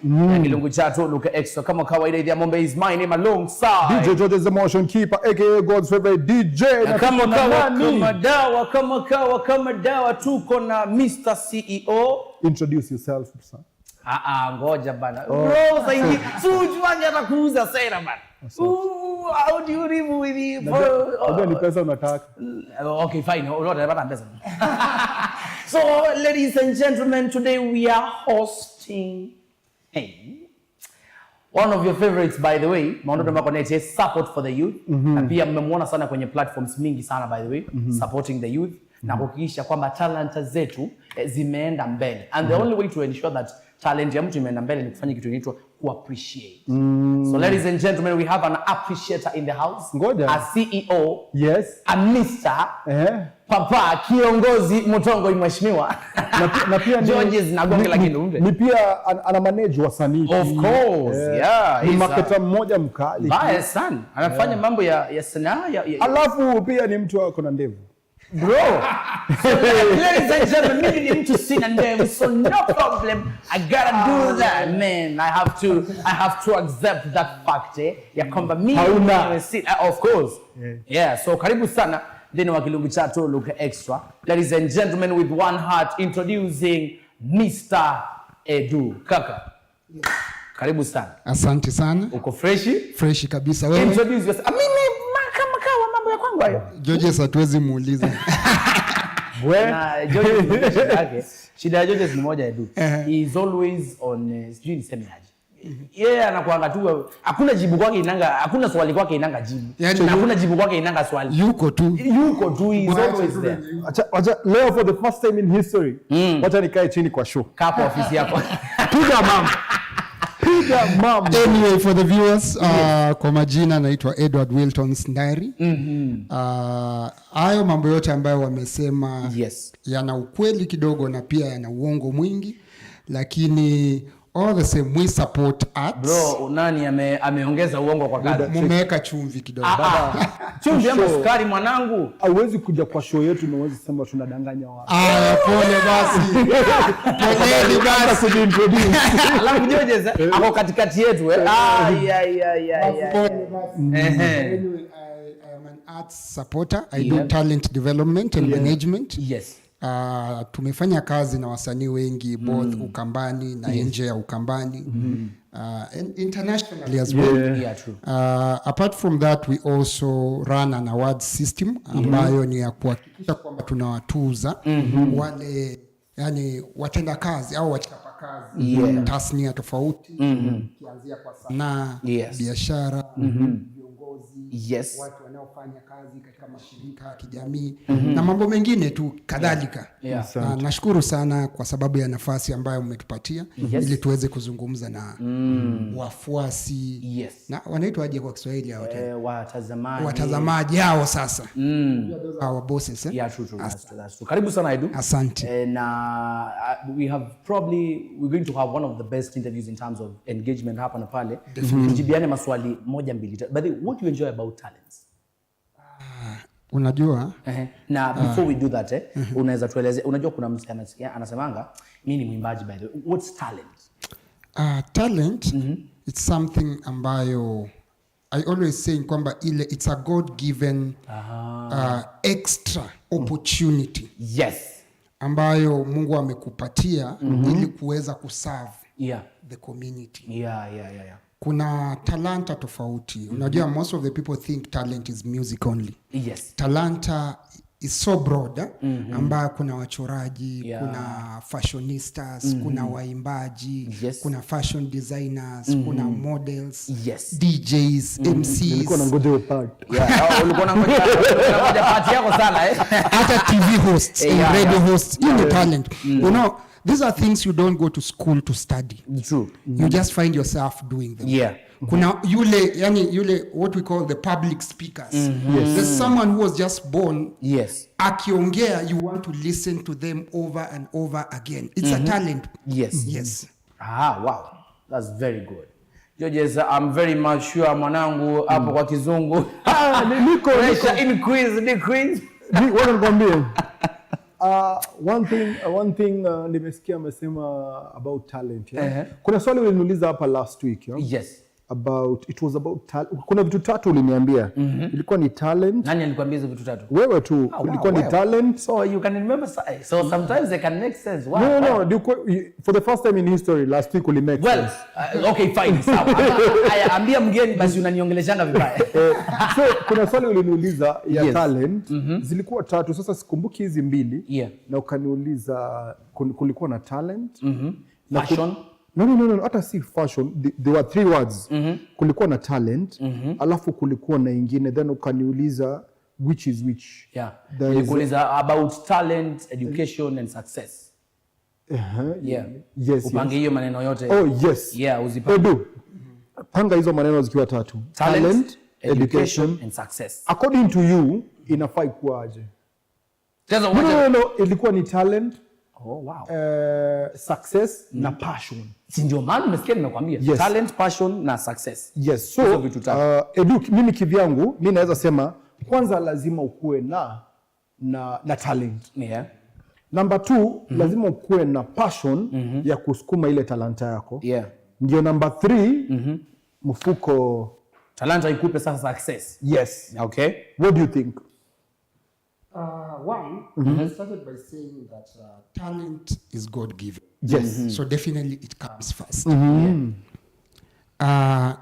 ya Kilungu Chatu Luka Extra kama kawaida idhi ya Mombe is my name alongside DJ George is the motion keeper aka God's favorite DJ na kama dawa tuko na Mr. CEO. Introduce yourself sir. Ngoja bana. Bro, sahihi. Sujuanga atakuuza sera bana. How do you live with you? Ndio ni pesa unataka. Okay, fine. Unataka pesa. So, ladies and gentlemen, today we are hosting one of your favorites, by the way, Maondo Makonete, support for the youth. Na pia mmemwona sana kwenye platforms mingi sana, by the way, supporting the youth na kuhakikisha kwamba talanta zetu zimeenda mbele. And the only way to ensure that talent ya mtu imeenda mbele ni kufanya kitu inaitwa appreciate. So ladies and gentlemen, we have an appreciator in the house. Ngoja. A CEO. Yes. A Mr. Papa kiongozi Mutongo mheshimiwa. Na pia George zinagonga lakini umbe. Ni pia ana manage wasanii. Of course. Yeah. Ni marketer mmoja mkali. Baya sana. Anafanya mambo ya sanaa ya. Alafu pia ni mtu wako na ndevu. Bro, so ladies and gentlemen, mimi ni mtu sina ndevu, so no problem. I gotta do that, man. I have to accept that fact, ya kwamba mimi of course. Yeah, so karibu sana. Then wa Kilungu Chatu Luka Extra. Ladies and gentlemen, with one heart, introducing Mr. Edu. Kaka. Yes. Karibu sana. Asante sana. Uko freshi? Freshi kabisa. Wewe introduce yourself. Mambo ya kwangu hayo. George hatuwezi muuliza. Na George shida ya George ni moja Edu. He is always on sijui niseme aje. Anakuanga tu hakuna jibu kwake inanga, hakuna swali kwake inanga jibu. Na hakuna jibu kwake inanga swali. Yuko tu he is always there. Acha leo for the first time in history. Wacha nikae chini kwa show. Kapo ofisi yako. Piga mama. Anyway, for the viewers, kwa majina naitwa Edward Wilton Ndari. Hayo mambo yote ambayo wamesema yana ukweli kidogo na pia yana uongo mwingi, lakini all the same we support arts. Bro, nani ameongeza uongo kwa kazi? Mumeweka chumvi kidogo. Chumvi ama sukari mwanangu? Hauwezi kuja kwa show yetu na uweze sema tunadanganya watu. Pole basi. Pole basi kuintroduce. Alafu George ako katikati yetu Anyway, I am an arts supporter. I do talent development and management. Yes. Tumefanya kazi na wasanii wengi both Ukambani na nje ya Ukambani. And internationally as well. Yeah, true. Apart from that, we also run an award system ambayo ni ya kuhakikisha kwamba tunawatuza wale yani watenda kazi au wachapa kazi tasnia tofauti kianzia kwa sanaa, biashara, viongozi, watu wanaofanya kazi katika mashirika ya kijamii na mambo mengine tu kadhalika. Nashukuru sana kwa sababu ya nafasi ambayo umetupatia ili tuweze kuzungumza na wafuasi na wanaitwa aje kwa Kiswahili hao tena? Watazamaji hao sasa. Our bosses. True. That's true. Karibu sana Edu. Asante. And we're going to have one of the best interviews in terms of engagement hapa na pale. Tujibiane maswali moja mbili. But what do you enjoy about talents? Unajua? Na before we do that, unaweza tueleze, unajua kuna mtu anasemanga mimi ni mwimbaji by the way. What's talent? Talent it's something ambayo I always say kwamba it's a God given extra opportunity. Yes. Ambayo Mungu amekupatia ili kuweza kuserve the community. Kuna talanta tofauti. Unajua most of the people think talent is music only. Yes. Talanta is so broad. Ambayo kuna wachoraji, kuna fashionistas, kuna waimbaji, kuna fashion designers, kuna models, DJs, MCs. Nilikuwa nangoja hiyo part. Ulikuwa nangoja part yako sana hata TV hosts, radio hosts, in talent. You know, these are things you don't go to school to study. True. You just find yourself doing them. Kuna yule what we call the public speakers. There's someone who was just born. Akiongea, you want to listen to them over and over again. It's a talent. Yes. Wow. That's very good. George, I'm very much sure mwanangu hapo kwa kizungu. Niko increase decrease. Wewe nikwambie. One thing nimesikia amesema about talent. Yeah? Kuna swali uliniuliza hapa last week. Yeah? Yes. It was about kuna vitu tatu uliniambia. Ilikuwa ni talent. Nani alikwambia hizo vitu tatu? Wewe tu. Ilikuwa ni talent. So you can remember, so sometimes they can make sense. Wow. No. For the first time in history last week uli make sense. Okay, fine. Sawa. Ambia mgeni basi unaniongeleshanga vibaya. So kuna swali uliniuliza ya talent. Zilikuwa tatu, sasa sikumbuki hizi mbili. Yeah. Na ukaniuliza kulikuwa na talent. Na fashion. No, hata si fashion. There were 3 words. Kulikuwa na talent, alafu kulikuwa na ingine, then ukaniuliza which is which. Yeah. Nilikuuliza about talent, education and success. Yeah. Yes. Upange hiyo maneno yote. Oh, yes. Yeah, uzipange. Panga hizo maneno zikiwa tatu. Talent, education and success. According to you, inafai kuaje? No, ilikuwa ni talent. Oh, wow. Success na passion. Si ndio maana nimesikia nimekwambia. Yes. Talent, passion na success. Yes. So Edu, mimi kivyangu mimi naweza sema kwanza lazima ukue na talent. Yeah. Number 2, lazima ukue na passion ya kusukuma ile talanta yako. Yeah. Ndio number 3, mfuko talanta ikupe sasa success. Yes. Okay. What do you think? I started by saying that talent is God-given. Yes. So definitely it comes first.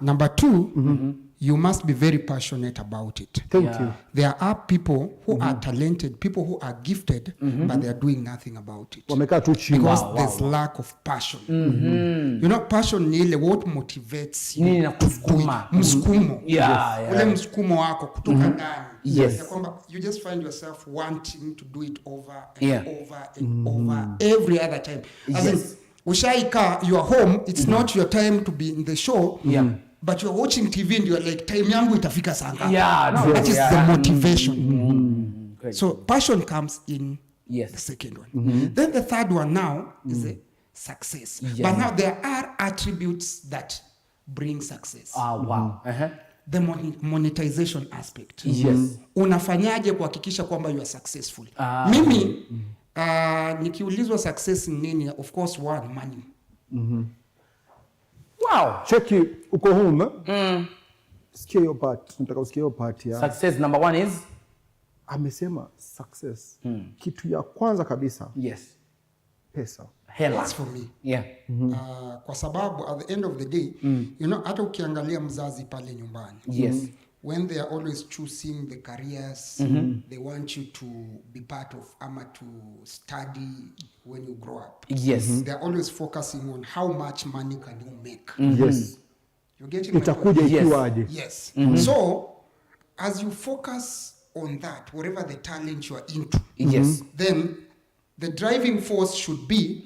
Number 2, you must be very passionate about it. Thank you. There are people who are talented, people who are gifted, but they are doing nothing about it. Wamekaa tu chini. Because there's lack of passion. You know, passion ni ile what motivates you. Nini na kusukuma. Msukumo. Yeah. Ule msukumo wako kutoka ndani. Yes. Ya kwamba you just find yourself wanting to do it over Yeah. and over and over every other time. As in, ushaika, you are home, it's not your time to be in the show. Yeah. But you're watching TV and you're like, time yangu itafika saa ngapi? Yeah, no, that is the motivation. So passion comes in Yes. the second one. Then the third one now is the success. Yeah. But now there are attributes that bring success. Wow. The monetization aspect. Yes. Unafanyaje kuhakikisha kwamba you are successful? Mimi nikiulizwa success ni nini, of course one, money. Wow. Cheki uko home. Sikia hiyo part. Nataka usikie hiyo part ya. Success number 1 is Amesema success. Kitu ya kwanza kabisa. yes. Pesa. Hela. That's for me. Yeah. Kwa sababu at the end of the day, you know, hata ukiangalia mzazi pale nyumbani. Yes. When they are always choosing the careers, they want you to be part of ama to study when you grow up. Yes. They are always focusing on how much money can you make. Yes. You're getting my Itakuja point? ikiwaje? Yes. So as you focus on that, whatever the talent you are into, Yes. then the driving force should be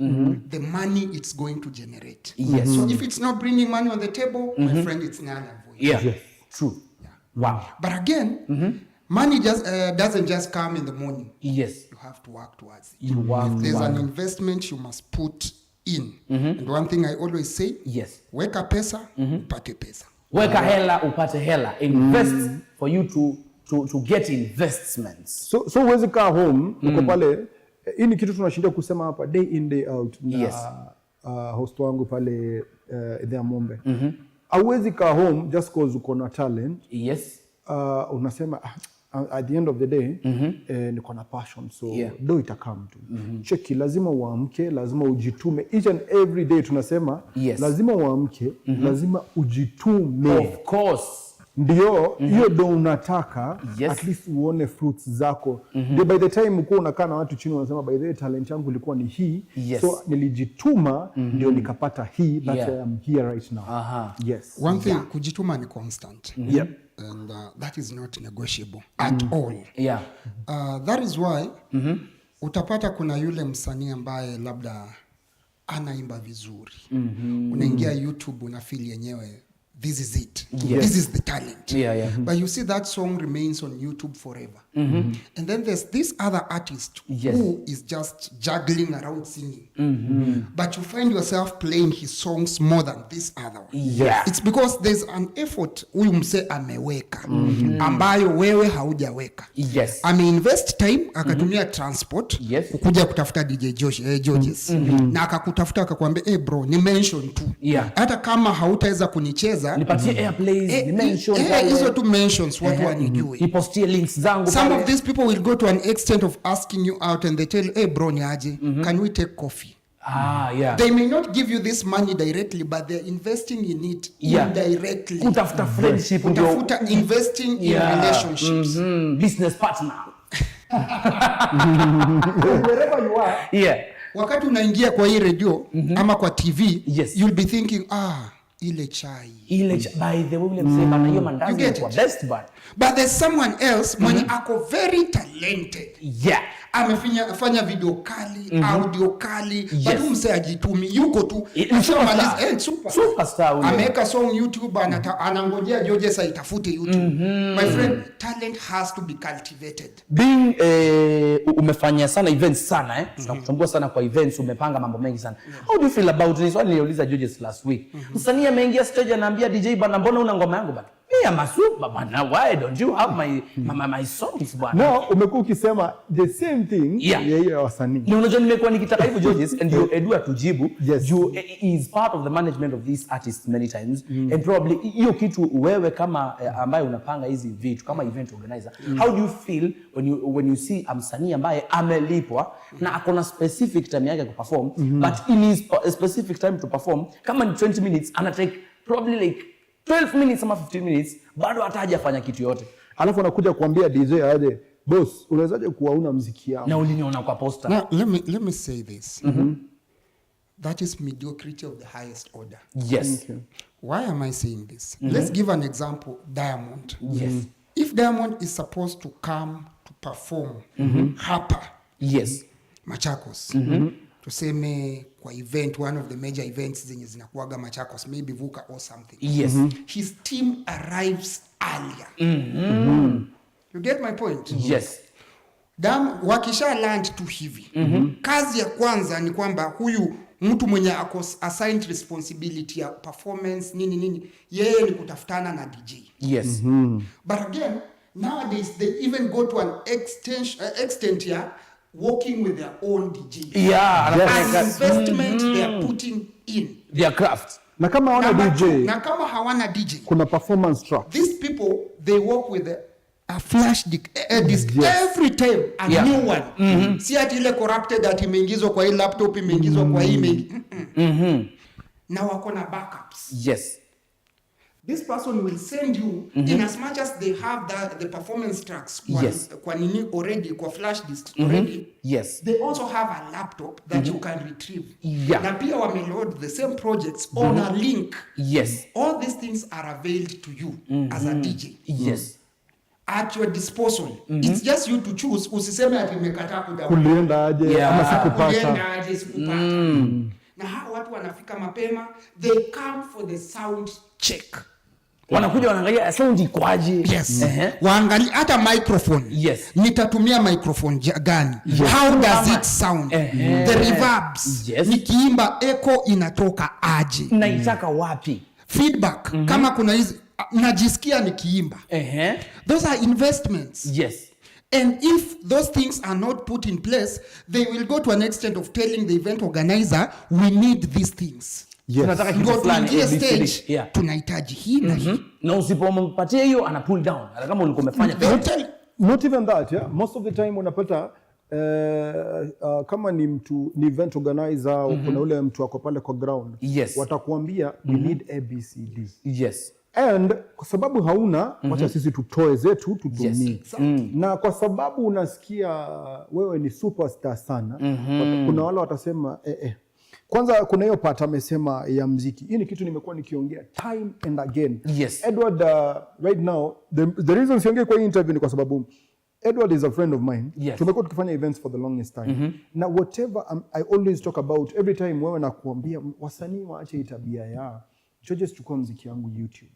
the money it's going to generate. Yes. So if it's not bringing money on the table, my friend, it's null and void. Yeah. Yes. True. Yeah. Wow. But again, money just doesn't just come in the morning. Yes. You have to work towards it. You work If there's towards an investment you must put in. And one thing I always say, Yes. weka pesa, upate pesa. Weka hela upate hela. Invest for you to get investments. So uwezi kaa home uko pale. Hii ni kitu tunashindia kusema hapa day in day out na Yes. host wangu pale Idhea Mombe. Hauwezi kaa home just cause uko na talent. Yes. Unasema at the end of the day niko na passion, so do itakam tu. Cheki, lazima uamke, lazima ujitume. Each and every day tunasema lazima uamke, lazima ujitume. Of course. Ndio hiyo ndo unataka at least uone fruits zako. Ndio by the time uko unakaa na watu chini unasema by the way talent yangu ilikuwa ni hii, so nilijituma ndio nikapata hii, that's why I'm here right now. Yes. One thing, kujituma ni constant. Yep. And that is not negotiable at all. Yeah. That is why utapata kuna yule msanii ambaye labda anaimba vizuri. Unaingia YouTube unafeel yenyewe this is it. Yes. This is the talent. Yeah. But you see that song remains on YouTube forever. And then there's this other artist who is just juggling around singing. But you find yourself playing his songs more than this other one. Yeah. It's because there's an effort huyu mse ameweka ambayo wewe haujaweka. Yes. Ameinvest time akatumia transport kuja kutafuta DJ Georges na akakutafuta akakwambia bro ni mention tu. Hata kama hautaweza kunicheza nipatie airplays ni mention hizo tu mentions watu wanijue. Nipostie links zangu. Some of these people will go to an extent of asking you out and they tell you, hey bro ni aje, can we take coffee? They may not give you this money directly, but they're investing in it indirectly. Kutafuta friendship, kutafuta investing in relationships. Business partner. Wherever you are, wakati unaingia kwa hii radio ama kwa TV, you'll be thinking, ile chai. By the way, ule msema na hiyo mandazi kwa best bud. But there's someone else mwenye ako very talented. Amefanya video kali, audio kali, but mse ajitumi yuko tu. Superstar. Ameweka song YouTube, anangojea Georges aitafute YouTube. My friend, talent has to be cultivated. Being umefanya sana events sana tunakutambua sana kwa events, umepanga mambo mengi sana. How do you feel about this? Wani niliuliza Georges last week. Msanii ameingia stage anaambia DJ bana, mbona una ngoma yangu bana? Me am a super bana, why don't you have my songs bana? No, umekuwa ukisema the same thing ya wasanii. Ni unajua nimekuwa nikitaka hivyo Georges, and you Edu atujibu. You is part of the management of these artists many times, and probably hiyo kitu wewe kama ambaye unapanga hizi vitu kama event organizer, how do you feel when you see msanii ambaye amelipwa na akona specific time yake kuperform, but in his specific time to perform kama ni 20 minutes ana take probably like 12 minutes ama 15 minutes, bado hata hajafanya kitu yote. Alafu anakuja kuambia DJ aje, boss, unawezaje kuwauna muziki yao? Na uliniona kwa poster. Now, let me say this. That is mediocrity of the highest order. Yes. Okay. Why am I saying this? Let's give an example. Diamond. Yes. If Diamond is supposed to come to perform hapa. Yes. Machakos. Tuseme kwa event, one of the major events zenye zinakuaga Machakos, maybe Vuka or something. Yes. His team arrives earlier. You get my point? Yes. Wakisha land tu hivi. Kazi ya kwanza ni kwamba huyu mtu mwenye assigned responsibility ya performance nini yeye ni kutafutana na DJ. Yes. But again, nowadays they even go to an extent here working with their own DJ. An investment they are putting in their craft. Na kama hawana DJ, kuna performance track. These people, they work with a flash disc every time a new one. Si ati ile corrupted ati imeingizwa kwa hii laptop, imeingizwa kwa hii na wako na backups. Yes. This person will send you in as much as they have the performance tracks kwa nini already, kwa flash disks already. Yes. They also have a laptop that you can retrieve. Na pia wameload the same projects on a link. Yes. All these things are availed to you as a DJ. Yes. At your disposal. It's just you to choose. Usiseme ati nimekataa kulienda aje ama sikupata. Kulienda aje sikupata. Na hao watu wanafika mapema, they come for the sound check. Wanakuja wanaangalia sound ikwaje. Yes. Waangalia hata microphone. Yes. Nitatumia microphone gani? How does it sound? The reverbs. Yes. Nikiimba echo inatoka aje? Naitaka wapi? Feedback. Kama kuna hizi najisikia nikiimba. Those are investments. Yes. And if those things are not put in place, they will go to an extent of telling the event organizer, we need these things. Tunataka kitu fulani stage. Tunahitaji hii na hii. Na usipompatia hiyo ana pull down. Hata kama ulikuwa umefanya. Not even that, most of the time unapata kama ni event organizer, kuna ule mtu wako pale kwa ground. Watakuambia we need ABCD. Yes. And kwa sababu hauna, wacha sisi tutoe zetu tutumie. Na kwa sababu unasikia wewe ni superstar sana, kuna wale watasema kwanza kuna hiyo part amesema ya muziki. Hii ni kitu nimekuwa nikiongea time and again. Edward, right now the reason siongee kwa hii interview ni kwa sababu Edward is a friend of mine. Tumekuwa tukifanya events for the longest time. Na whatever I always talk about every time wewe nakuambia wasanii waache tabia ya Georges, chukua muziki yangu YouTube.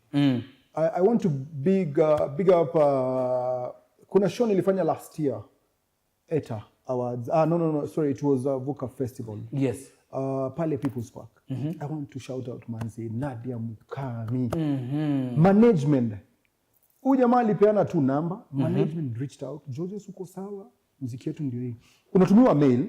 I want to big up kuna show nilifanya last year ETA Awards. No, sorry, it was Vuka Festival. Yes. Pale People's Park. I want to shout out manzi Nadia Mukami. Management. Huyu jamaa alipeana tu namba, management reached out. Georges, uko sawa? Muziki yetu ndio hii. Unatumiwa mail,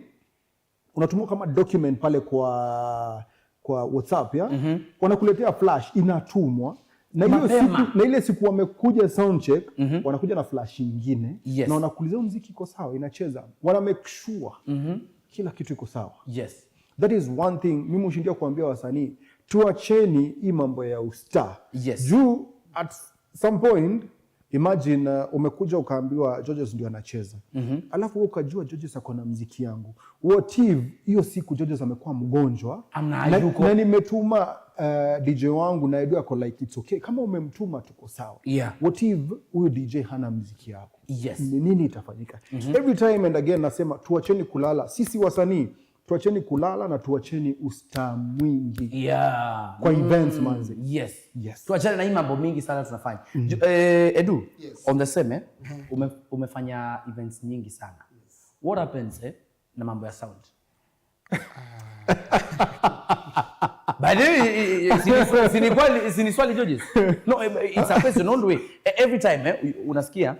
unatumiwa kama document pale kwa WhatsApp ya. Wanakuletea flash inatumwa. Na hiyo siku, na ile siku wamekuja sound check, wanakuja na flash nyingine na wanakuuliza muziki iko sawa, inacheza. Wana make sure kila kitu iko sawa. Yes. That is one thing mimi hushindia kuambia wasanii, tuacheni hii mambo ya ustar. Yes. Juu at some point imagine umekuja ukaambiwa Georges ndio anacheza. Alafu wewe ukajua Georges ako na muziki yangu. What if hiyo siku Georges amekuwa mgonjwa na nimetuma DJ wangu na Edu ako like it's okay. Kama umemtuma tuko sawa. Yeah. What if huyo DJ hana muziki yako? Yes. Nini itafanyika? Every time and again nasema tuacheni kulala. Sisi wasanii tuacheni kulala na tuacheni usta mwingi. Yeah. Kwa events manze. Yes. Yes. Tuachane na hii mambo mingi sana tunafanya. Edu, Yes. on the same, umefanya events nyingi sana. Yes. What happens na mambo ya sound? By the way, siniswali Georges. No, it's a question all the way. Every time unasikia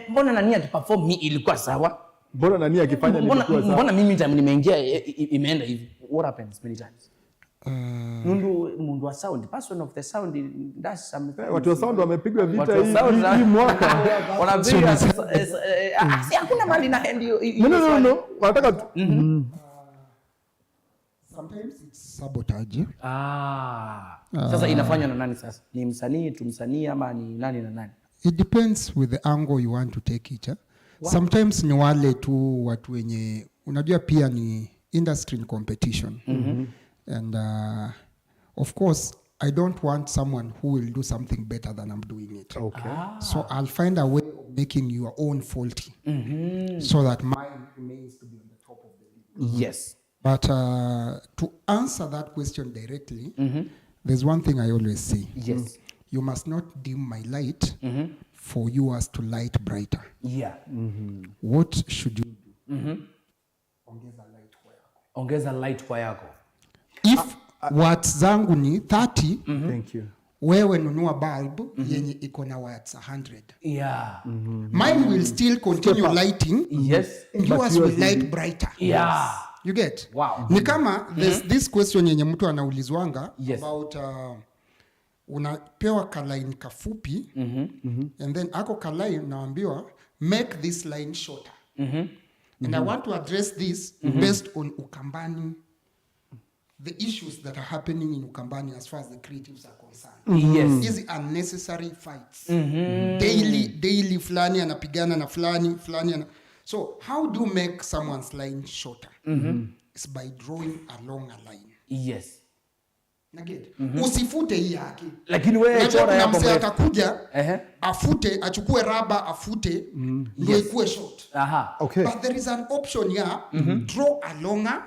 mbona nani akiperform mi ilikuwa sawa? Mbona nani akifanya nilikuwa sawa? Mbona mimi time nimeingia imeenda hivi? What happens many times? Mundu wa sound, person of the sound, that's something. Watu wa sound wamepigwa vita hii mwaka. Wanapiga si hakuna mali na hand hiyo. No. Wanataka Sometimes it's sabotage. Sasa inafanywa na nani sasa? Ni msanii ama ni nani na nani? It depends with the angle you want to take it. Sometimes ni wale tu watu wenye unajua pia ni industry in competition. And of course I don't want someone who will do something better than I'm doing it. Okay. So I'll find a way of making your own faulty so that mine remains to be on the top of the league. Yes. But to answer that question directly, there's one thing I always say. Yes. You must not dim my light for yours to light brighter. Yeah. What should you do? Ongeza light kwa yako. If watts zangu ni 30, Thank you. wewe nunua bulb yenye iko na watts 100. Yeah. Mine will still continue lighting. Yes. And yours will light brighter. Yeah. You get? Wow. Ni kama there's this question yenye mtu anaulizwanga about unapewa ka line kafupi and then ako ka line naambiwa make this line shorter. And I want to address this based on Ukambani, the issues that are happening in Ukambani as far as the creatives are concerned. Yes. These unnecessary fights. Daily fulani anapigana na fulani. So how do you make someone's line shorter? It's by drawing along a line. Yes. Naget. Usifute hii yake. Lakini wewe chora yako mzee atakuja afute, achukue raba afute ndio ikuwe short. Okay. But there is an option here, draw a longer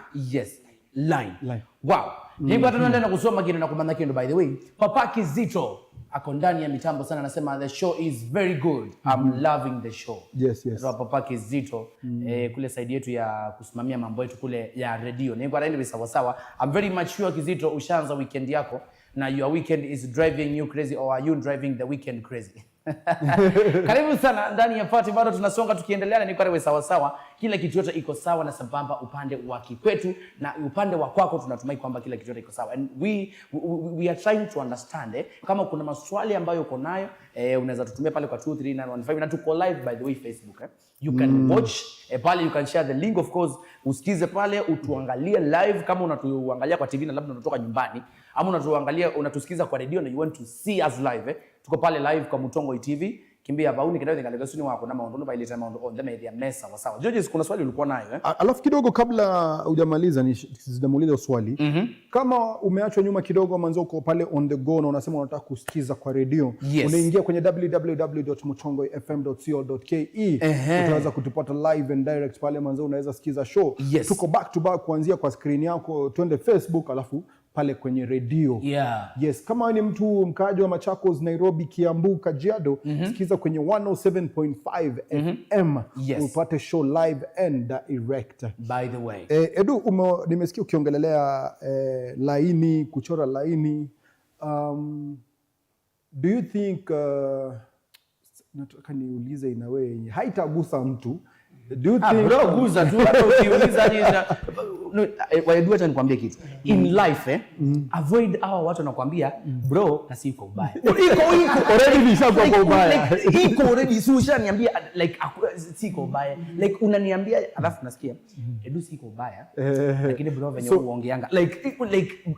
line. Wow. Nipo tunaenda na kusoma kile na kumanda kile by the way. Papa Kizito ako ndani ya mitambo sana anasema the show is very good. I'm loving the show. Yes. Papa Kizito kule side yetu ya kusimamia mambo yetu kule ya radio. Nipo anaenda sawa sawa. I'm very much sure Kizito ushaanza weekend yako na your weekend is driving you crazy or are you driving the weekend crazy? Karibu sana ndani ya party, bado tunasonga tukiendelea ni karibu sawa sawa. Kila kitu yote iko sawa na sambamba upande wa kikwetu na upande wa kwako tunatumai kwamba kila kitu yote iko sawa. And we are trying to understand kama kuna maswali ambayo uko nayo unaweza tutumia pale kwa 23915 na tuko live by the way Facebook. You can watch pale, you can share the link of course, usikize pale, utuangalie live kama unatuangalia kwa TV na labda unatoka nyumbani ama unatusikiza kwa radio na you want to see us live tuko pale live kwa Mutongo TV. Kimbia bauni kidogo ngalekasuni wako na maondo by ile maondo on the media mesa sawa. Georges, kuna swali ulikuwa nayo Alafu kidogo kabla hujamaliza sijamuuliza swali. Kama umeachwa nyuma kidogo mwanzo uko pale on the go na unasema unataka kusikiza kwa radio, unaingia kwenye www.mutongofm.co.ke utaweza kutupata live and direct pale mwanzo unaweza sikiza show. Tuko back to back kuanzia kwa screen yako, twende Facebook alafu pale kwenye redio. Yeah. Yes, kama ni mtu mkaaji wa Machakos, Nairobi, Kiambu, Kajiado, sikiza kwenye 107.5 FM. Yes. Upate show live and direct. By the way. Edu, nimesikia ukiongelelea laini, kuchora laini. Do you think nataka niulize ina wewe yenye haitagusa mtu? Do you think bro, guza tu hata ukiuliza Edu, acha nikwambie kitu. In life avoid hawa watu wanakuambia bro na siko ubaya. Iko already nishakuwa kwa ubaya. Iko already ushaniambia like siko ubaya. Like unaniambia alafu nasikia Edu siko ubaya. Lakini bro venye uongeanga like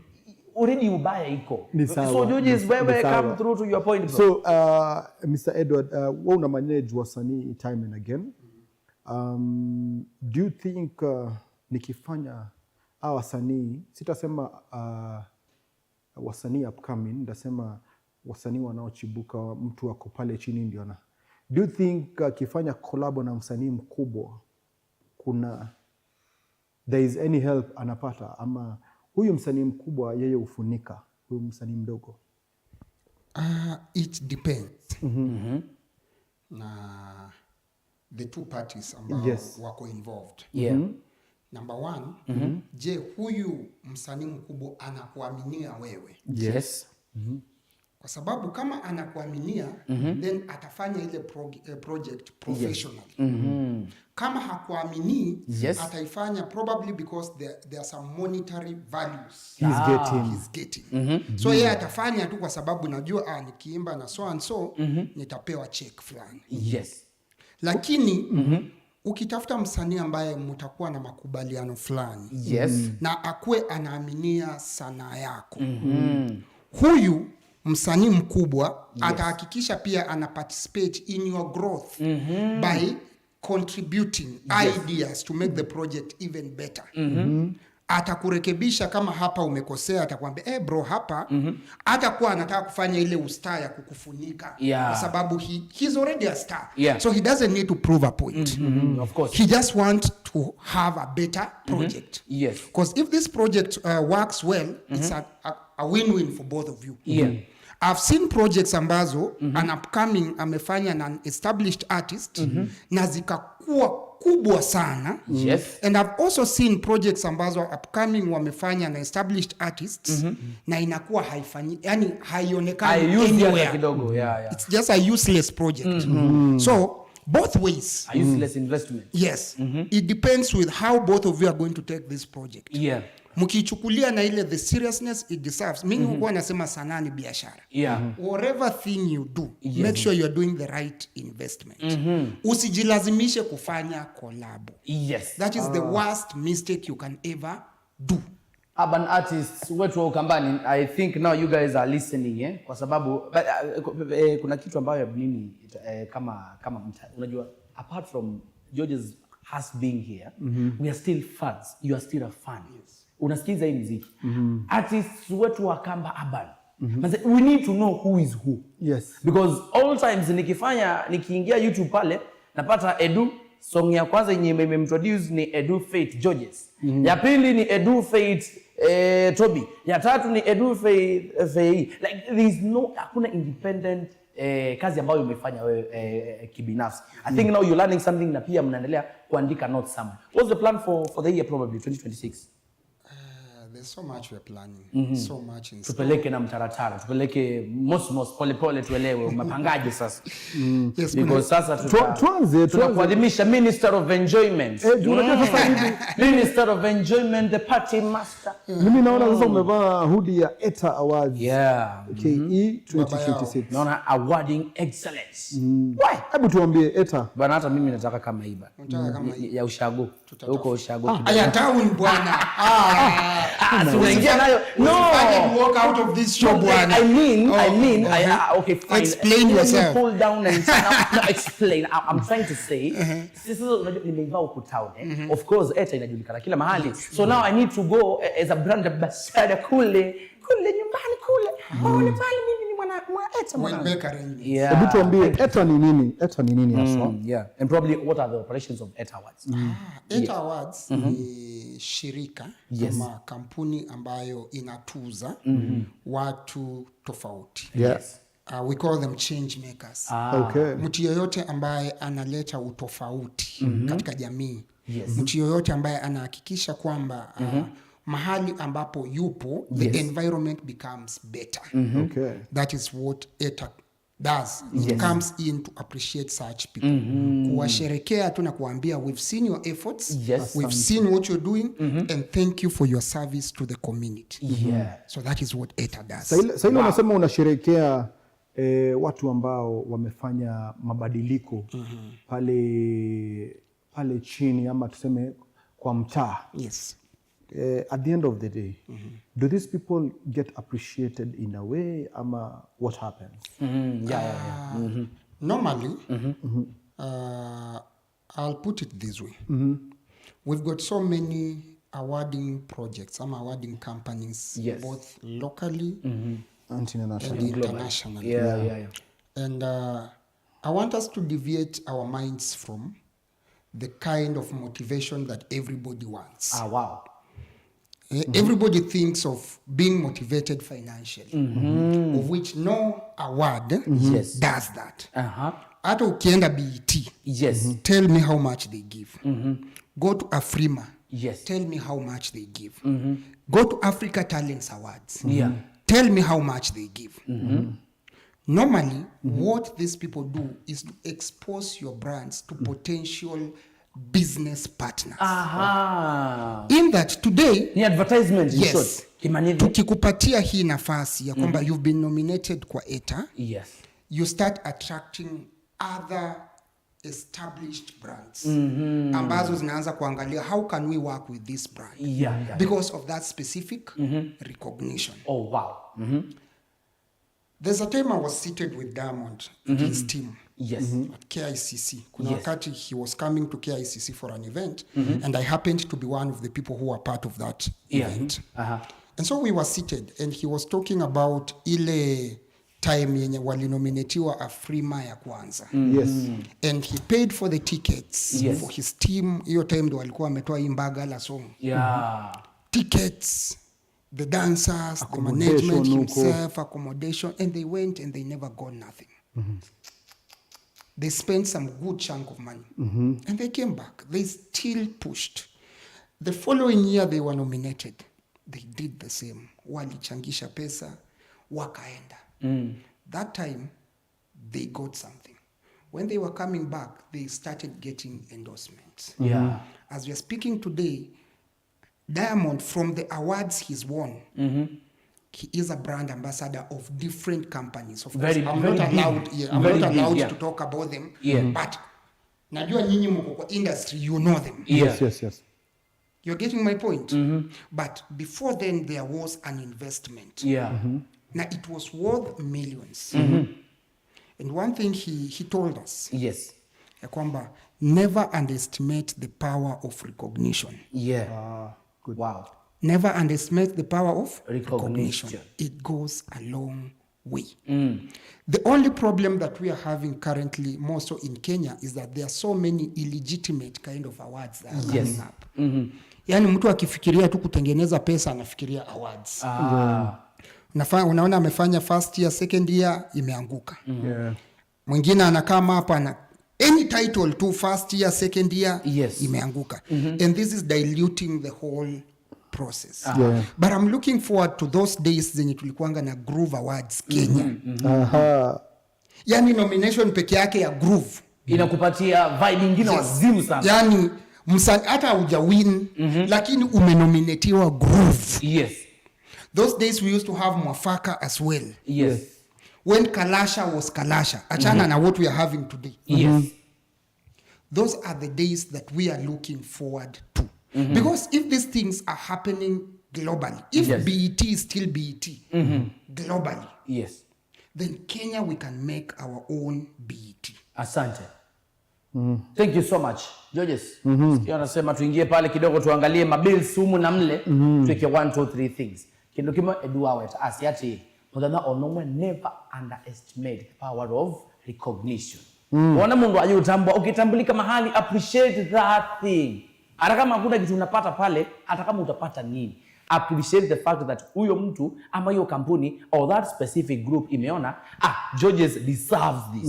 already ubaya iko. So judges wewe come through to your point bro. So Mr. Edward, wewe una manage wasanii time and again. Do you think nikifanya wasanii, sitasema wasanii upcoming, ndasema wasanii wanaochibuka, mtu wako pale chini ndio na. Do you think kifanya collab na msanii mkubwa there is any help anapata, ama huyu msanii mkubwa yeye ufunika huyu msanii mdogo? It depends. Na the two parties ambao wako involved. Yeah. Number one, je, huyu msanii mkubwa anakuaminia wewe? Yes. Kwa sababu kama anakuaminia, then atafanya ile project professionally. Kama hakuamini, ataifanya probably because there are some monetary values he's getting. So yeye atafanya tu kwa sababu najua nikiimba na so and so nitapewa check fulani. Yes. Lakini ukitafuta msanii ambaye mtakuwa na makubaliano fulani, na akue anaaminia sanaa yako, huyu msanii mkubwa atahakikisha pia ana participate in your growth by contributing ideas to make the project even better. Atakurekebisha kama hapa umekosea, atakwambia bro hapa, atakuwa anataka kufanya ile ustaa ya kukufunika kwa sababu he's already a star. So he doesn't need to prove a point. Of course. He just wants to have a better project. Yes. Because if this project works well, it's a win-win for both of you. I've seen projects ambazo an upcoming amefanya na an established artist na zikakuwa kubwa sana. And I've also seen projects ambazo upcoming wamefanya na established artists na inakuwa haifanyi, yani haionekani anywhere. It's just a useless project. So both ways. A useless investment. Yes. It depends with how both of you are going to take this project. Mkichukulia na ile the seriousness it deserves. Mimi huwa nasema sanaa ni biashara. Whatever thing you do, make sure you are doing the right investment. Usijilazimishe kufanya collab. That is the worst mistake you can ever do. Urban artists wetu wa Ukambani, I think now you guys are listening, kwa sababu kuna kitu ambayo mimi kama unajua, apart from George's has being here, we are still fans. You are still a fan. Unasikiza hii muziki. Artists wetu wa Kamba Urban, we need to know who is who. Because all times nikiingia YouTube pale napata Edu, song ya kwanza yenye imeintroduce ni Edu Faith Georges. Ya pili ni Edu Faith Toby. Ya tatu ni Edu Faith like there is hakuna independent kazi ambayo umefanya wewe kibinafsi. I think now you're learning something na pia mnaendelea kuandika notes somewhere. What's the plan for the year probably 2026? There's so much we're planning. So much in store. Tupeleke na mtaratara, tupeleke mos pole pole tuelewe umepangaje sasa. Because sasa tunakuadhimisha Minister of Enjoyment. Unajua sasa hivi Minister of Enjoyment, the party master. Mimi naona sasa umevaa hoodie ya ETA Awards. KE 2026. Naona awarding excellence. Why? Hebu tuambie ETA. Bana hata mimi nataka kama hii bana. Nataka kama hii. Ya ushago. Huko ushago. Aya town bwana. Tunaingia nayo. No. Walk out of this show bwana. I mean, okay, fine. Explain yourself. Pull down and explain. I'm trying to say, sisi nimevaa huko town. Of course, ETA inajulikana kila mahali. So now I need to go as a brand ambassador kule nyumbani kule. Ni pale mimi ni mwana Eta We'll make arrangements. Yeah. Hebu tuambie ETA ni nini? ETA ni nini hasa? Yeah. And probably what are the operations of ETA Awards? ETA Awards ni shirika Yes. ama kampuni ambayo inatuza watu tofauti. Yes. We call them change makers. Okay. Mtu yoyote ambaye analeta utofauti katika jamii. Yes. Mtu yoyote ambaye anahakikisha kwamba mahali ambapo yupo the environment becomes better. Okay. That is what ETA does. It comes in to appreciate such people. Kuwasherekea tu na kuambia we've seen your efforts, we've seen what you're doing and thank you for your service to the community. Yeah. So that is what ETA does. Sasa ile unasema unasherehekea watu ambao wamefanya mabadiliko pale chini ama tuseme kwa mtaa. Yes. At the end of the day, do these people get appreciated in a way ama what happens? Normally, I'll put it this way. We've got so many awarding projects, some awarding companies, both locally And international. and internationally. Yeah. And I want us to deviate our minds from the kind of motivation that everybody wants. Wow. Everybody thinks of being motivated financially, of which no award does that. Hata ukienda BET, tell me how much they give. Go to Afrima, tell me how much they give. Go to Africa Talents Awards, tell me how much they give. Normally, what these people do is to expose your brands to potential business partners. In that today, Ni advertisement in short. yes, Kimanivi. tukikupatia hii nafasi ya kwamba you've been nominated kwa ETA, Yes. you start attracting other established brands ambazo zinaanza kuangalia how can we work with this brand because of that specific recognition. Oh wow. There's a time I was seated with Diamond and his team at KICC. Kuna wakati he was coming to KICC for an event and I happened to be one of the people who were part of that event. And so we were seated and he was talking about ile time yenye walinominatiwa Afrima ya kwanza. Yes. And he paid for the tickets for his team. Hiyo time ndo walikuwa wametoa imbaga la song. Tickets, the dancers, the management himself, accommodation, and they went and they never got nothing. They spent some good chunk of money and they came back. They still pushed. The following year they were nominated. They did the same. Walichangisha pesa, wakaenda. That time, they got something. When they were coming back, they started getting endorsements. As we are speaking today, Diamond, from the awards he's won, he is a brand ambassador of different companies. Of course, I'm not allowed to talk about them, but najua nyinyi mko kwa industry, you know them. Yes. You're getting my point? But before then, there was an investment. Now, it was worth millions. And one thing he told us, ya kwamba never underestimate the power of recognition. Good. Wow. Never underestimate the power of Recognition. It goes a long way. The only problem that we are having currently, more so in Kenya, is that there are so many illegitimate kind of awards that are coming up. Yani mtu akifikiria tu kutengeneza pesa anafikiria awards. Unaona amefanya first year, second year imeanguka. Mwingine anakama hapa na any title to first year, second year imeanguka. And this is diluting the whole process. But I'm looking forward to those days zenye tulikuanga na Groove Awards Kenya. Yani nomination peke yake ya Groove inakupatia vibe nyingine wazimu sana. Yani hata huja win lakini umenominatiwa Groove. Those days we used to have Mwafaka as well. When Kalasha was Kalasha, achana na what we are having today. Those are the days that we are looking forward to. Because if these things are happening globally, if BET is still BET globally, then Kenya, we can make our own BET. Asante. Thank you so much. Georges, sikia nasema tuingie pale kidogo tuangalie mabills humu na mle, tuweke 1 2 3 things. Kindu kimo eduawe asiati muthenya onomwe never underestimate the power of recognition. Wana mundu ayutambua, ukitambulika mahali appreciate that thing. Hata kama hakuna kitu unapata pale, hata kama utapata nini, appreciate the fact that huyo mtu ama hiyo kampuni or that specific group imeona Georges deserves this.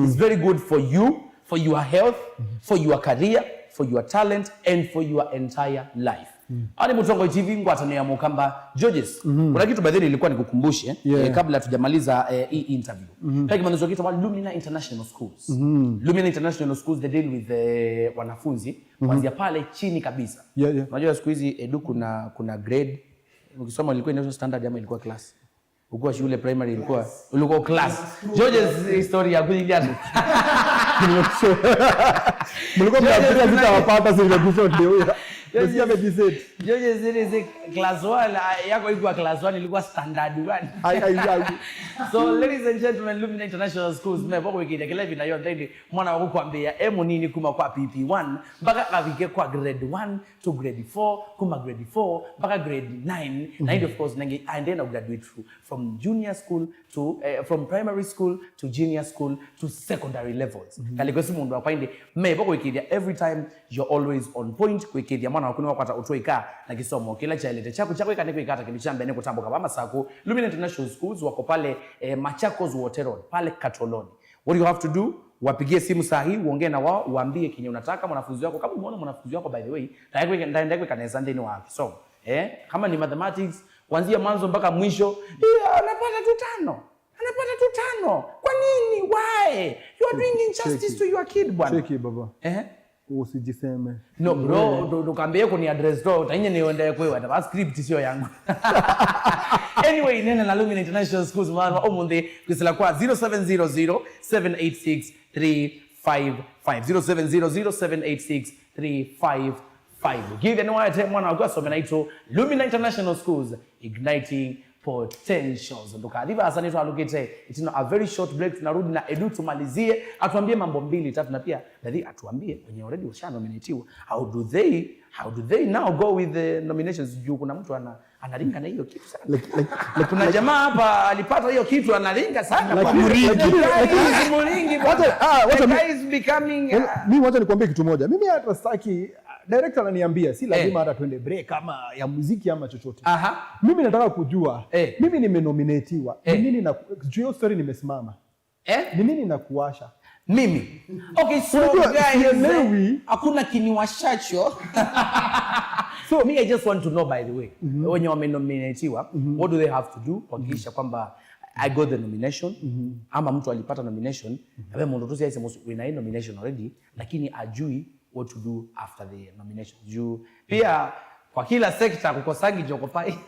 It's very good for you, for your health, for your career, for your talent and for your entire life. Ani Mutongo TV ngwatano ya mukamba Georges. Kuna kitu baadhi nilikuwa nikukumbushe kabla tujamaliza hii interview. Kama mwanzo kitu wa Lumina International Schools. Lumina International Schools they deal with wanafunzi kuanzia pale chini kabisa. Unajua siku hizi edu kuna grade. Ukisoma ilikuwa inaitwa standard ama ilikuwa class. Ukua shule primary ilikuwa class. Georges history ya kujilia. Mlikuwa mnafikiria vita wapata zile episode leo. Georges ile class 1 yako ilikuwa class 1 ilikuwa standard 1. So ladies and gentlemen, Lumina International Schools mmepo wikide kile vina yote ndi mwana wako kwambia emu nini kuma kwa PP1 mpaka kavike kwa grade 1 to grade 4 kuma grade 4 mpaka grade 9 na of course nange and then graduate from junior school to from primary school to junior school to secondary levels. Kaliko si mundu apainde mmepo wikide every time you're always on point wikide mwana wako kwata utoika na kisomo kila chailete chako ikane kuikata kilichambe ne kutambuka bama sako. Lumina International Schools wako pale Machakos Water Road pale Katoloni. What you have to do, wapigie simu sahi uongee na wao uambie kinye unataka mwanafunzi wako. Kama umeona mwanafunzi wako by the way ndaenda kanisa ndeni wa kisomo kama ni mathematics kuanzia mwanzo mpaka mwisho anapata 5 kwa nini? Why you are doing injustice to your kid bwana? Cheki baba usijiseme. No bro, ndo kaambie kuni address to tainye niende kwewe hata script sio yangu. Anyway, nena na Lumina International Schools mwana omunde kwisela kwa 0700 786 355 0700 786 355. Give anyone mwana wagwasome naito Lumina International Schools igniting potentials. Ndoka diva asante tualukete itino a very short break, tunarudi na Edu tumalizie atuambie mambo 2-3 na pia dadhi atuambie wenye already washanominatiwa how do they now go with the nominations. Juu kuna mtu analinga na hiyo kitu sana. Kuna jamaa hapa alipata hiyo kitu analinga sana kwa Muringi. What is becoming mimi wacha nikwambie kitu moja. Mimi hata sitaki director ananiambia si lazima hata twende break kama ya muziki ama chochote. Mimi nataka kujua mimi nimenominatiwa. Nini na hiyo story nimesimama. Ni nini nakuwasha? Mimi. Okay, so guys, hakuna kiniwashacho. So me I just want to know by the way, when you are nominatiwa, what do they have to do kuhakikisha kwamba I got the nomination ama mtu alipata nomination, awe mtu tu sasa wina nomination already lakini ajui what to do after the nomination. Juu pia kwa kila sector kukosangi jokopai.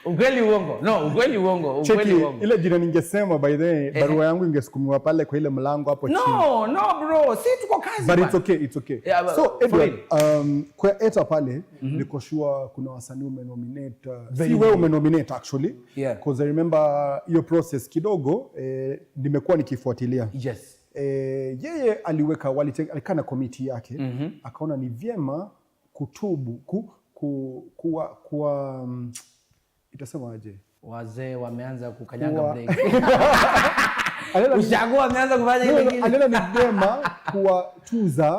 Ukweli uongo. No, ukweli uongo. Ile jina ningesema by the way, barua yangu ingesukumiwa pale kwa ile mlango hapo chini. No bro, si tuko kazi. But it's okay. Yeah, so Edward, kwa eta pale niko sure kuna wasanii umenominate. Si wewe umenominate actually. Because I remember hiyo process kidogo nimekuwa nikifuatilia. Yes. Yeye aliweka alikana committee yake akaona ni vyema kutubu kuwa itasema aje, wazee wameanza kukanyaga break. Ushago wameanza kufanya ile kitu. Alena ni vyema kuwatuza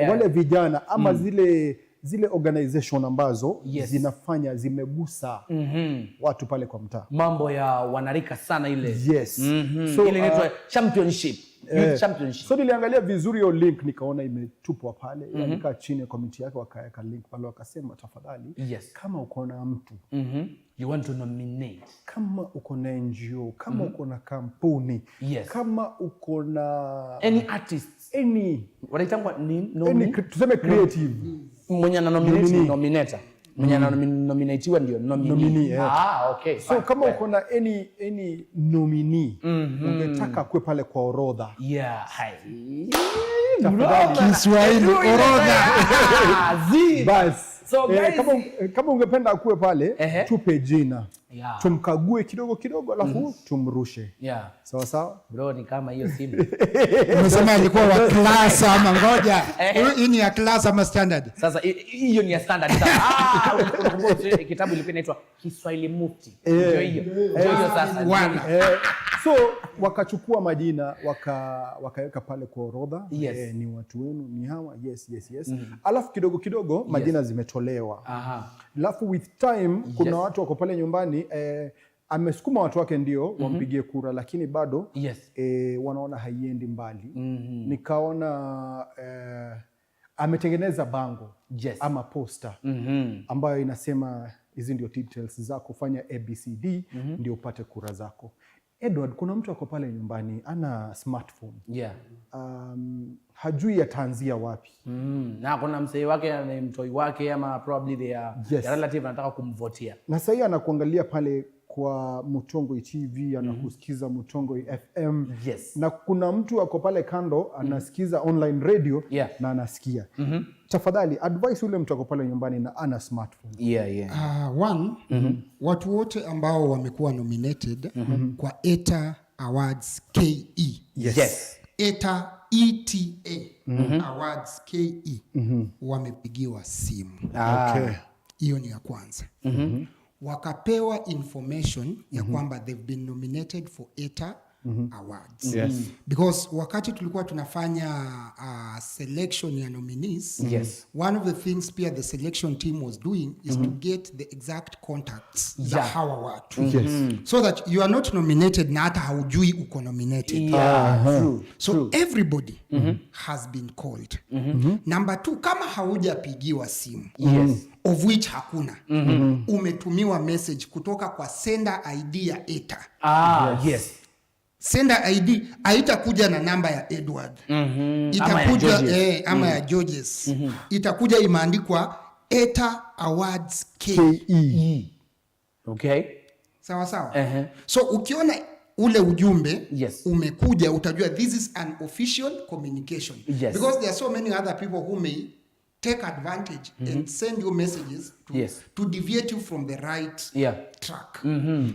wale vijana ama zile organization ambazo zinafanya zimegusa watu pale kwa mtaa. Mambo ya wanarika sana ile. So ile inaitwa championship. Championship. So niliangalia vizuri hiyo link nikaona imetupwa pale. Nika chini ya committee yake wakaweka link pale wakasema tafadhali kama uko na mtu you want to nominate, kama uko na NGO, kama uko na kampuni, kama uko na any artists, wanaitangwa ni tuseme creative, mwenye na nominator mwenye nominatiwa ndio nominee. Okay. So kama uko na any nominee ungetaka kuwe pale kwa orodha. Kiswahili orodha. Bas. So guys, kama ungependa akuwe pale, tupe jina. Tumkague kidogo alafu tumrushe. Sawa sawa? Bro, ni kama hiyo simu. Umesema alikuwa wa class ama ngoja. Hii ni ya class ama standard? Sasa hiyo ni ya standard. Kitabu ilikuwa inaitwa Kiswahili Mufti. Ndio hiyo. Ndio sasa. So wakachukua majina wakaweka pale kwa orodha. Ni watu wenu, ni hawa. Yes. Alafu kidogo majina zimetolewa. Alafu with time kuna watu wako pale nyumbani amesukuma watu wake ndio wampigie kura, lakini bado wanaona haiendi mbali. Nikaona ametengeneza bango ama poster ambayo inasema hizi ndio details zako, fanya ABCD ndio upate kura zako. Edward, kuna mtu ako pale nyumbani ana smartphone. Hajui ataanzia wapi. Na kuna msee wake na mtoi wake ama probably their relative anataka kumvotia. Na sasa anakuangalia pale kwa Mutongo TV, anakusikiza Mutongo FM. Na kuna mtu ako pale kando anasikiza online radio na anasikia. Tafadhali advice ule mtu ako pale nyumbani na ana smartphone. Watu wote ambao wamekuwa nominated kwa ETA Awards KE. ETA Awards KE wamepigiwa simu. Hiyo ni ya kwanza. Wakapewa information ya kwamba they've been nominated for ETA Awards. Because wakati tulikuwa tunafanya selection ya nominees, one of the things pia the selection team was doing is to get the exact contacts za hawa watu. So that you are not nominated na hata haujui uko nominated. True. Everybody has been called. Number 2, kama haujapigiwa simu, of which hakuna, umetumiwa message kutoka kwa sender ID ya ETA. Sender ID haitakuja na namba ya Edward. Itakuja ama ya Georges. Itakuja imeandikwa ETA Awards KE. Sawa. So ukiona ule ujumbe umekuja, utajua this is an official communication. Because there are so many other people who may take advantage and send you messages to deviate you from the right track.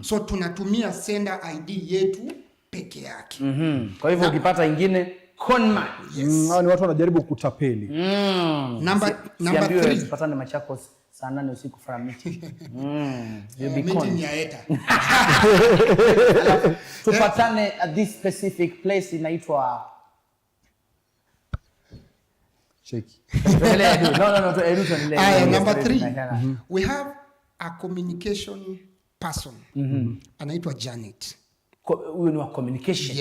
So tunatumia sender ID yetu peke yake. Kwa hivyo ukipata ingine conman. Ni watu wanajaribu kutapeli. Number 3, patane Machakos saa 8 usiku for a meeting. Meeting ya ETA. Tupatane at this specific place inaitwa Cheki. Number 3, we have a communication person. Anaitwa Janet. Huyo ni wa communication.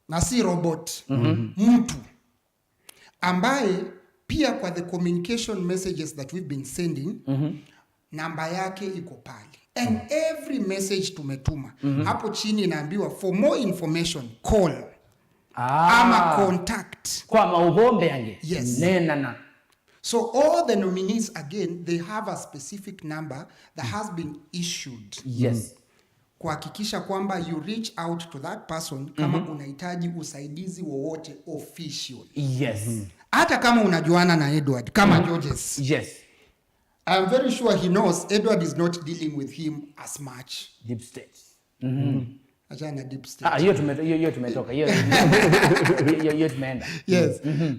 Na sio robot. Mtu ambaye pia kwa the communication messages that we've been sending, namba yake iko pale. And every message tumetuma, hapo chini inaambiwa for more information call. Ama contact. Kwa maubombe yange. Nena. So all the nominees again, they have a specific number that has been issued. Kuhakikisha kwamba you reach out to that person kama unahitaji usaidizi wowote official. Hata kama unajuana na Edward kama Georges. I'm very sure he knows Edward is not dealing with him as much. Deep state. Achana deep state. Hiyo tumetoka. Hiyo tumeenda.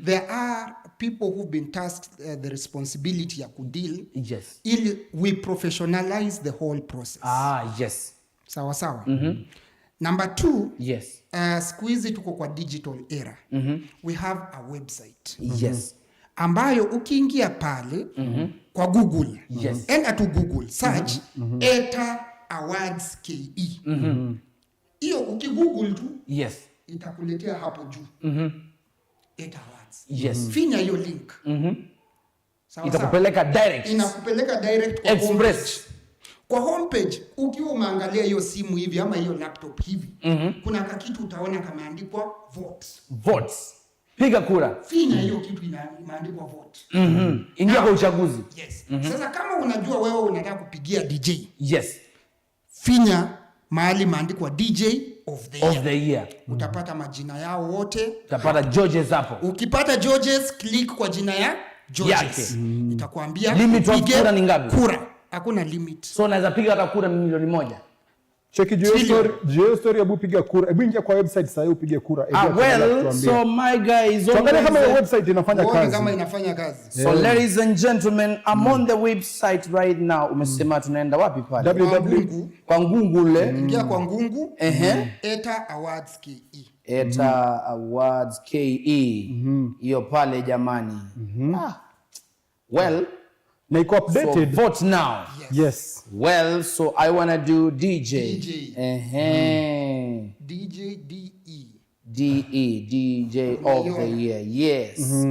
There are people who've been tasked the responsibility ya kudeal. Ili we professionalize the whole process. Sawa. Number 2, siku hizi tuko kwa digital era. We have a website. Ambayo ukiingia pale kwa Google, enda to Google, search ETA Awards KE. Hiyo ukigoogle tu itakuletea hapo juu. ETA Awards. Finya hiyo link. Itakupeleka direct. Inakupeleka direct kwa Express. Kwa homepage ukiwa umeangalia hiyo simu hivi ama hiyo laptop hivi, kuna kakitu utaona kameandikwa votes. Piga kura. Finya hiyo kitu imeandikwa vote. Ingia kwa uchaguzi. Sasa kama unajua wewe unataka kupigia DJ. Finya mahali maandikwa DJ of the year. Utapata majina yao wote. Utapata Georges hapo. Ukipata Georges, click kwa jina ya Georges. Itakwambia limit of kura ni ngapi? Kura. Hakuna limit. So naweza piga hata kura milioni 1. Cheki Geostory abu piga kura. Hebu ingia kwa website sasa upige kura. Well, so my guys, tuangalie kama website inafanya kazi. Kama inafanya kazi. So ladies and gentlemen, I'm on the website right now. Umesema tunaenda wapi pale? Kwa Ngungu le. Ingia kwa Ngungu. Eta Awards KE. Eta Awards KE. Hiyo pale jamani. Well, na iko updated. So vote now. Yes. Well, so I want to do DJ. DJ DE. DJ of the year. Yes.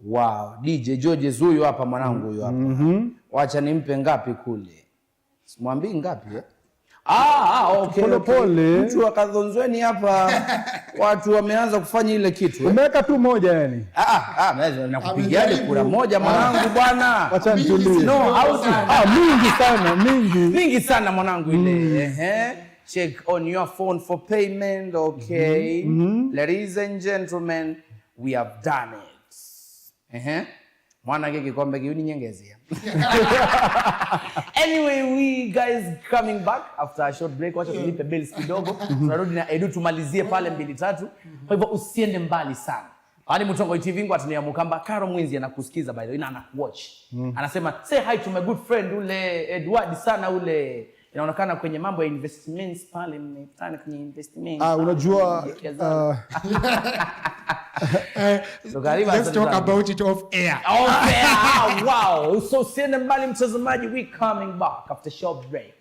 Wow. DJ Georges huyu hapa mwanangu huyu hapa. Wacha nimpe ngapi kule. Simwambii ngapi okay. Pole. Mtu akadhonzweni hapa. Watu wameanza kufanya ile kitu. Umeweka tu moja yani. Naweza nakupigiaje kura moja mwanangu bwana. Acha nitulie. No, mingi sana mwanangu ile. Check on your phone for payment, okay. Ladies and gentlemen, we have done it. Mwana kiki kombe kiuni nyengezia. Anyway, we guys coming back after a short break. Wacha tulipe bills kidogo. Tunarudi na Edu tumalizie pale 2-3. Kwa hivyo usiende mbali sana. Hadi Mutongo TV ngwa tunayamukamba Karo Mwinzi anakusikiza by the way na anakuwatch. Anasema say hi to my good friend ule Edward sana ule. Inaonekana kwenye mambo ya investments pale mmetana kwenye investments. Unajua let's talk about it off air. Wow. So siende mbali mtazamaji, we coming back after short break.